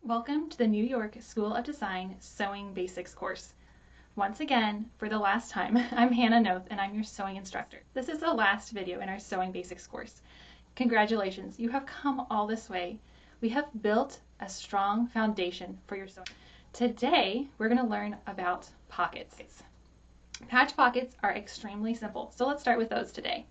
Welcome to the New York School of Design Sewing Basics course. Once again, for the last time, I'm Hannah Noth and I'm your sewing instructor. This is the last video in our Sewing Basics course. Congratulations, you have come all this way. We have built a strong foundation for your sewing. Today, we're going to learn about pockets. Patch pockets are extremely simple, so let's start with those today.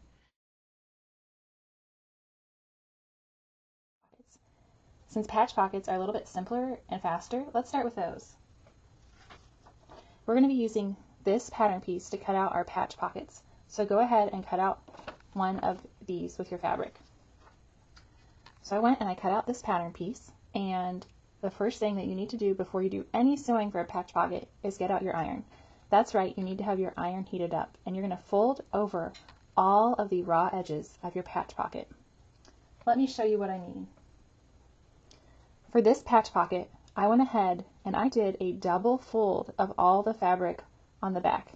Since patch pockets are a little bit simpler and faster, let's start with those. We're going to be using this pattern piece to cut out our patch pockets. So go ahead and cut out one of these with your fabric. So I went and I cut out this pattern piece, and the first thing that you need to do before you do any sewing for a patch pocket is get out your iron. That's right, you need to have your iron heated up, and you're going to fold over all of the raw edges of your patch pocket. Let me show you what I mean. For this patch pocket, I went ahead and I did a double fold of all the fabric on the back,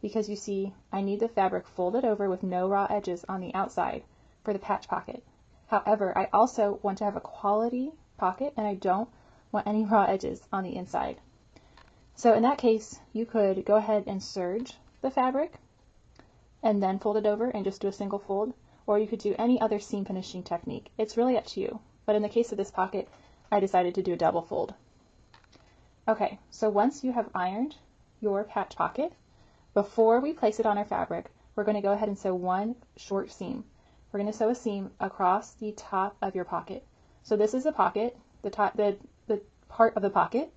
because you see I need the fabric folded over with no raw edges on the outside for the patch pocket. However, I also want to have a quality pocket and I don't want any raw edges on the inside. So in that case, you could go ahead and serge the fabric and then fold it over and just do a single fold, or you could do any other seam finishing technique. It's really up to you. But in the case of this pocket, I decided to do a double fold. Okay, so once you have ironed your patch pocket, before we place it on our fabric, we're going to go ahead and sew one short seam. We're going to sew a seam across the top of your pocket. So this is a pocket, the part of the pocket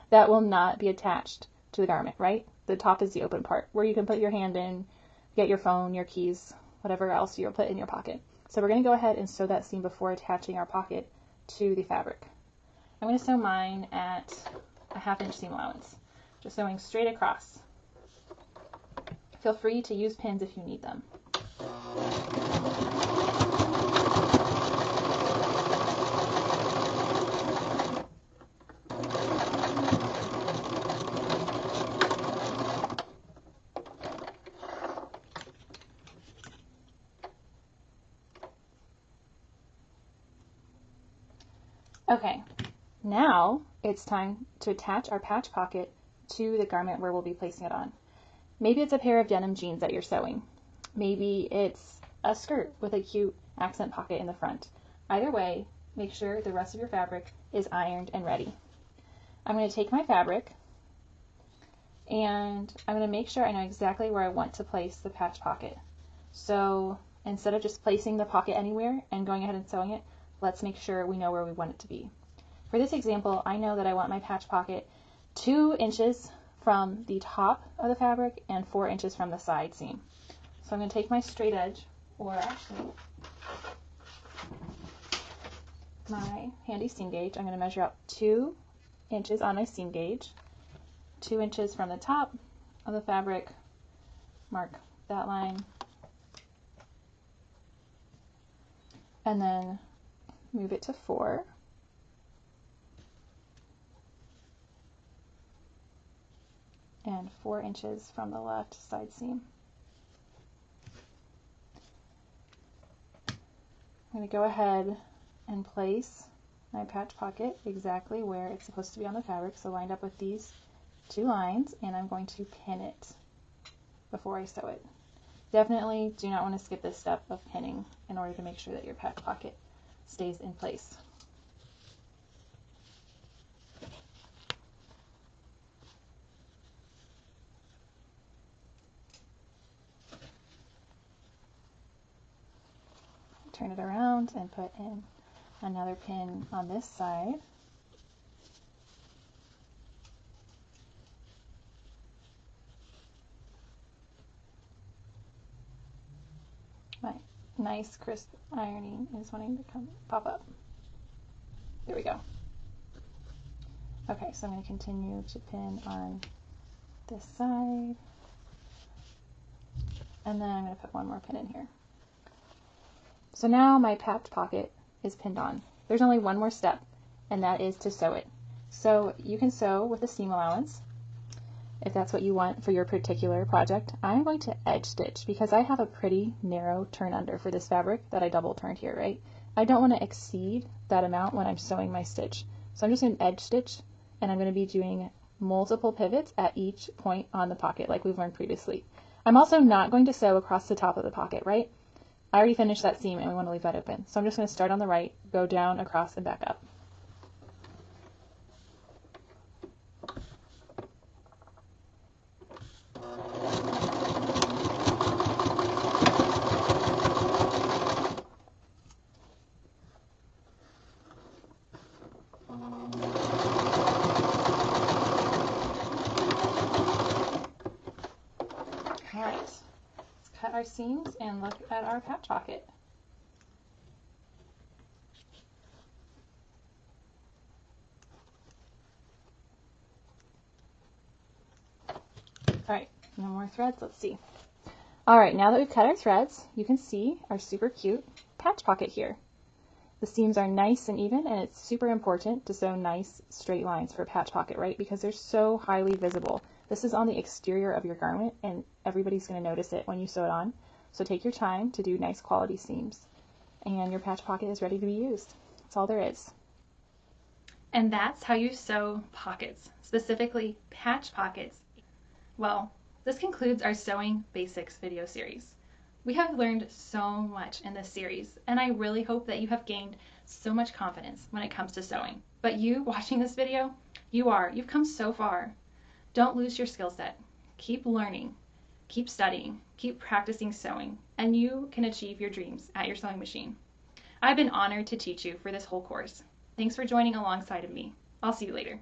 that will not be attached to the garment, right? The top is the open part where you can put your hand in, get your phone, your keys, whatever else you'll put in your pocket. So we're going to go ahead and sew that seam before attaching our pocket to the fabric. I'm going to sew mine at a 1/2 inch seam allowance, just sewing straight across. Feel free to use pins if you need them. Okay, now it's time to attach our patch pocket to the garment where we'll be placing it on. Maybe it's a pair of denim jeans that you're sewing. Maybe it's a skirt with a cute accent pocket in the front. Either way, make sure the rest of your fabric is ironed and ready. I'm going to take my fabric and I'm going to make sure I know exactly where I want to place the patch pocket. So instead of just placing the pocket anywhere and going ahead and sewing it, let's make sure we know where we want it to be. For this example, I know that I want my patch pocket 2 inches from the top of the fabric and 4 inches from the side seam. So I'm going to take my straight edge, or actually my handy seam gauge. I'm going to measure out 2 inches on my seam gauge, 2 inches from the top of the fabric, mark that line, and then move it to 4. And 4 inches from the left side seam. I'm going to go ahead and place my patch pocket exactly where it's supposed to be on the fabric, so lined up with these 2 lines, and I'm going to pin it before I sew it. Definitely do not want to skip this step of pinning in order to make sure that your patch pocket stays in place. Turn it around and put in another pin on this side. My nice crisp ironing is wanting to pop up. There we go. Okay, so I'm going to continue to pin on this side, and then I'm going to put one more pin in here. So now my patch pocket is pinned on. There's only one more step, and that is to sew it. So you can sew with a seam allowance if that's what you want for your particular project. I'm going to edge stitch because I have a pretty narrow turn under for this fabric that I double turned here, right? I don't want to exceed that amount when I'm sewing my stitch. So I'm just going to edge stitch, and I'm going to be doing multiple pivots at each point on the pocket like we've learned previously. I'm also not going to sew across the top of the pocket, right? I already finished that seam and we want to leave that open. So I'm just going to start on the right, go down, across, and back up. All right, let's cut our seams and look at our patch pocket. All right, no more threads. Let's see. All right, now that we've cut our threads, you can see our super cute patch pocket here. The seams are nice and even, and it's super important to sew nice straight lines for a patch pocket, right? Because they're so highly visible. This is on the exterior of your garment, and everybody's going to notice it when you sew it on. So take your time to do nice quality seams, and your patch pocket is ready to be used. That's all there is. And that's how you sew pockets, specifically patch pockets. Well, this concludes our Sewing Basics video series. We have learned so much in this series, and I really hope that you have gained so much confidence when it comes to sewing. But you watching this video, you've come so far. Don't lose your skill set. Keep learning, keep studying, keep practicing sewing, and you can achieve your dreams at your sewing machine. I've been honored to teach you for this whole course. Thanks for joining alongside of me. I'll see you later.